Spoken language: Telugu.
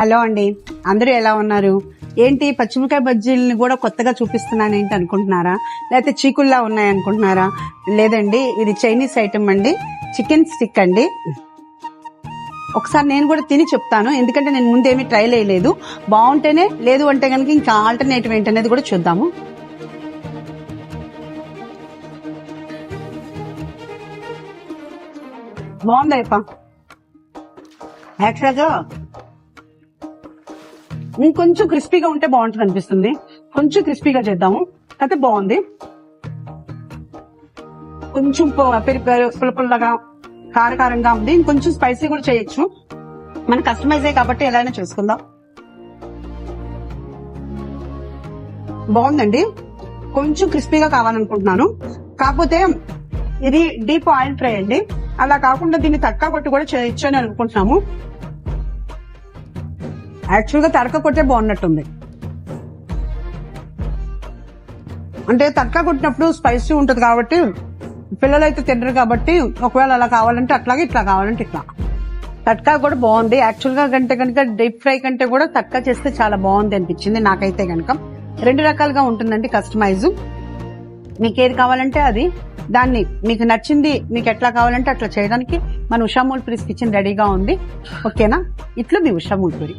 హలో అండి, అందరూ ఎలా ఉన్నారు? ఏంటి పచ్చిమిరకాయ బజ్జీలని కూడా కొత్తగా చూపిస్తున్నాను ఏంటి అనుకుంటున్నారా? లేకపోతే చీకుల్లా ఉన్నాయి అనుకుంటున్నారా? లేదండి, ఇది చైనీస్ ఐటమ్ అండి, చికెన్ స్టిక్ అండి. ఒకసారి నేను కూడా తిని చెప్తాను, ఎందుకంటే నేను ముందేమీ ట్రై చేయలేదు. బాగుంటేనే, లేదు అంటే కనుక ఇంకా ఆల్టర్నేటివ్ ఏంటనేది కూడా చూద్దాము. బాగుంది అయ్యప్ప. యాక్చువల్గా ఇంకొంచెం క్రిస్పీగా ఉంటే బాగుంటుంది అనిపిస్తుంది. కొంచెం క్రిస్పీగా చేద్దాము. అయితే బాగుంది. కొంచెం పుల్లగా కారకారంగా ఉంది. ఇంకొంచెం స్పైసీ కూడా చేయొచ్చు. మన కస్టమైజే కాబట్టి ఎలా అయినా చేసుకుందాం. బాగుందండి. కొంచెం క్రిస్పీగా కావాలనుకుంటున్నాను. కాకపోతే ఇది డీప్ ఆయిల్ ఫ్రై అండి. అలా కాకుండా దీన్ని తడకా కొట్టి కూడా చేయొచ్చు అని అనుకుంటున్నాము. యాక్చువల్ గా తడక కొట్టే బాగున్నట్టుంది. అంటే తడక కొట్టినప్పుడు స్పైసీ ఉంటది కాబట్టి పిల్లలైతే తినరు కాబట్టి, ఒకవేళ అలా కావాలంటే అట్లాగే, ఇట్లా కావాలంటే ఇట్లా. తట్కా కూడా బాగుంది. యాక్చువల్ గా కంటే కనుక డీప్ ఫ్రై కంటే కూడా తట్కా చేస్తే చాలా బాగుంది అనిపించింది నాకైతే కనుక. రెండు రకాలుగా ఉంటుందండి కస్టమైజ్. మీకు ఏది కావాలంటే అది, దాన్ని మీకు నచ్చింది మీకు ఎట్లా కావాలంటే అట్లా చేయడానికి మన ఉషా మూల్పూరి కిచెన్ రెడీగా ఉంది. ఓకేనా? ఇట్లా మీ ఉషా మూల్పూరి.